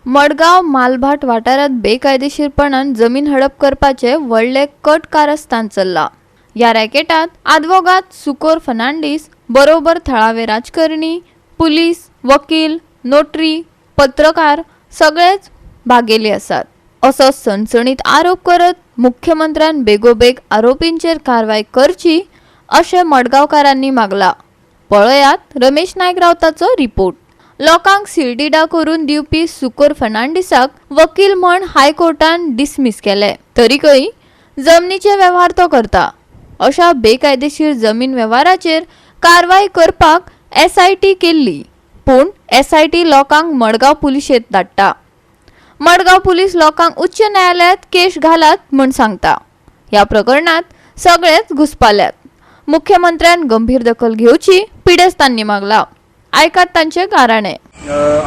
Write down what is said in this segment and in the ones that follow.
मडगाव मालभाट वाठारात बेकायदेशीरपणान जमीन हडप करपाचे व्हडले कट कारस्थान चल्ला। या रॅकेटात आदवोगाद सुकोर फर्नांडीस बरोबर थळावे राजकारणी, पुलीस, वकील, नोटरी, पत्रकार सगळेच भागेले आसात, असो सणसणीत आरोप करत मुख्यमंत्र्यान बेगोबेग आरोपींचेर कारवाई करची अशें मडगावकारांनी मागला। पळयात रमेश नायक रावताचो रिपोर्ट। लोकांक सिरडिडा करून दिवपी सुकोर फर्नांडीसाक वकील म्हण हायकोर्टान डिसमिस केले, तरीकय जमनीचे वेव्हार तो करता। अशा बेकायदेशीर जमीन वेव्हाराचेर कारवाई करपाक SIT केल्ली, पूण SIT लोकांक मडगाव पुलिशेंत धाडटा। मडगाव पुलीस लोकांक उच्च न्यायालयात केस घालात म्हण सांगता। ह्या प्रकरणात सगळेच घुसपाल्यात। मुख्यमंत्र्यान गंभीर दखल घेवची पिडेस्तांनी मागला। आयकात तांचे गाराणे।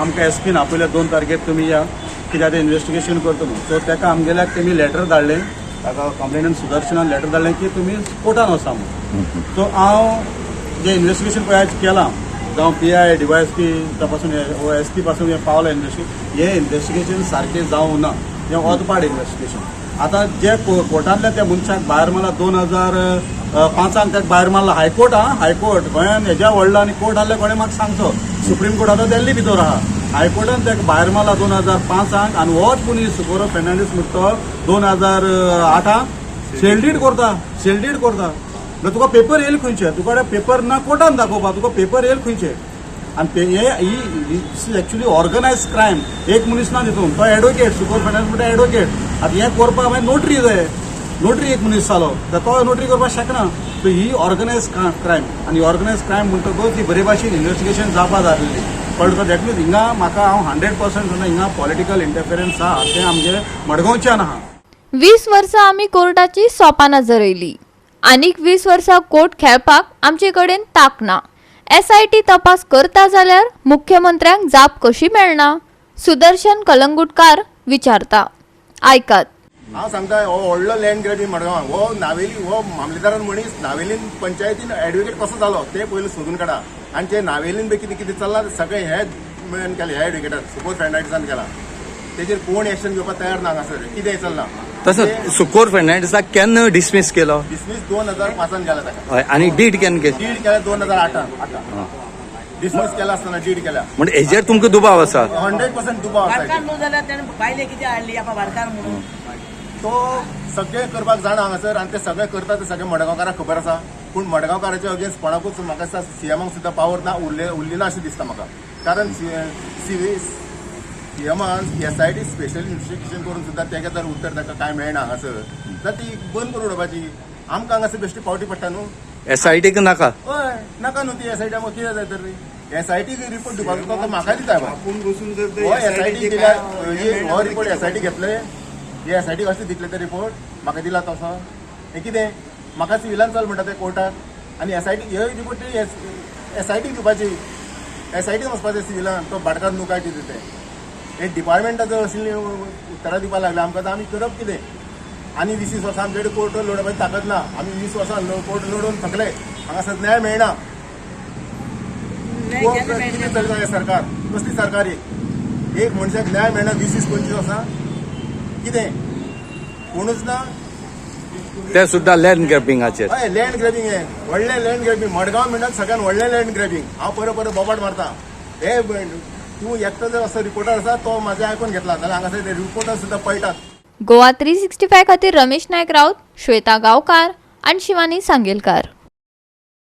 आमकां एसपीन आपयल्या 2 तारखेक तुमी या कित्याक ते इन्व्हेस्टिगेशन करता न्हू, सो ताका आमगेल्याक तेमी लेटर धाडलें, ताका कंप्लेनंट सुदर्शनान लेटर धाडलें की तुमी कोर्टान वचा म्हणून। सो हांव जे इन्व्हेस्टिगेशन पळय आयज केलां, जावं PI DYSP पासून SP पासून पावला हे इन्व्हेस्टिगेशन सारकें जावं ना, हें ओदपाड इन्व्हेस्टिगेशन। आतां जे कोर्टांतल्या त्या मनशाक भायर मारला 2005 ताका भायर मारला हायकोर्ट गोंयान हेज्या व्हडलो आनी कोर्ट आहले कोणें म्हाका सांगचो। सुप्रीम कोर्ट आतां दिल्ली भितर आहा, हायकोर्टान ताका भायर मारला 2005 आनी होच मनीस सुकोर फर्नांडीस म्हणटा तो 2008 शेल्डीड करता। म्हळ्यार तुका पेपर येयले खंयचे, तुका पेपर ना कोर्टान दाखोवपा, तुका पेपर येयले खंयचे। आनी ही एक्चुअली ऑर्गनायज क्रायम। एक मनीस ना तितून, तो एडवोकेट सुकोर फर्नांडीस म्हणटा एडवोकेट। आतां हें करपाक मागीर नोटरी जाय, नोटरी एक मनीस जालो तो नोटरी करपाक शकना। सो ही ऑर्गनायज क्रायम आनी ऑर्गनायज क्रायम म्हणटकूच ती बरे भाशेन इन्व्हेस्टिगेशन जावपा जाय आसली। कळटा, दॅट मीन्स हिंगा म्हाका हांव 100% म्हणटा हिंगा पॉलिटिकल इंटरफिरन्स आहा तें आमचे मडगांवच्यान आहा। 20 वर्सां आमी कोर्टाची सोपाना जरयली, आनीक 20 वर्सां कोर्ट खेळपाक आमचे कडेन ताक ना। SIT तपास करता जाल्यार मुख्यमंत्र्यांक जाप कशी मेळना, सुदर्शन कलंगूटकार विचारता। आयकात। हांव सांगता, हो व्हडलो लँड ग्रॅबिंग मडगांवां, हो नावेली, हो मामलेदारान मनीस नावेलीन पंचायतीन एडवोकेट कसो जालो ते पयलीं सोदून काडा। आनी ते नावेलीन बी कितें कितें चल्लां तें सगळें हे मेळून केलें, ह्या एडवोकेटान सुकोर फर्नांडीसान केलां। तेजेर कोण एक्शन घेवपाक तयार ना हांगासर, कितें चल्लां। तसो सुकोर फर्नांडीसाक केन्ना डिसमीस केलो? डिसमीस 2005 केला ताका। हय, आनी डीड केन्ना केली? डीड केल्या 2008 डिसमीस केला आसतना डीड केल्या। म्हणजे हेजेर तुमकां दुबाव आसा? 100% दुबाव आसा। न्हू जाल्यार तेणें बायले कितें हाडली आपा वारकार म्हणून तो सगळें करपाक जाणा हांगासर, आनी ते सगळें करता ते सगळें मडगांवकारांक खबर आसा। पूण मडगांवकाराच्या अगेन्स्ट कोणाकूच म्हाका दिसता CMाक सुद्दां पावर ना उरली ना अशें दिसता म्हाका। कारण CMान SIT स्पेशल इन्व्हेस्टिगेशन करून सुद्दां तेगे जर उत्तर ताका कांय मेळना हांगासर, जाल्यार ती बंद करून उडोवपाची। आमकां हांगासर बेश्टी पावटी पडटा न्हू। SITक नाका? हय, नाका न्हू ती SIT आमकां कितें जाय तर SIT रिपोर्ट दिवपाक तो म्हाका दिता। SIT दिल्या हो रिपोर्ट SIT घेतले, हे SIT कशें दितले ते रिपोर्ट म्हाका दिला तसो। हें कितें म्हाका सिविलान चल म्हणटा ते कोर्टाक, आनी SIT ह्यो रिपोर्ट SIT दिवपाची, SIT वचपाचें सिविलान, तो भाटकार न्हू काय कितें तें। हे डिपार्टमेंटाचो असली उतरां दिवपाक लागले आमकां, आमी करप कितें। आनी 20 वर्सां आमचे कडेन कोर्ट लडोवपाची ताकद ना, आमी 20 वर्सां कोर्ट लडोवन थकले, हांगासर न्याय मेळना। कितें चलता हें सरकार, कसली सरकार एक मनशाक न्याय मेळना 20-25 वर्सां, कितें कोणूच ना। ते सुद्दां लँड ग्रॅबिंगाचेर। हय, लँड ग्रॅबिंग हें व्हडलें लँड ग्रॅबिंग मडगांव म्हणल्यार सगळ्यान व्हडलें लँड ग्रॅबिंग। हांव परत बोबाट मारता। हे तूं एकटो जर असो रिपोर्टर आसा तो म्हाजें आयकून घेतला जाल्यार हांगासर ते रिपोर्टर सुद्दां पळटात। गोवा 365 खातीर रमेश नायक रावत, श्वेता गांवकार आनी शिवानी सांगेलकार।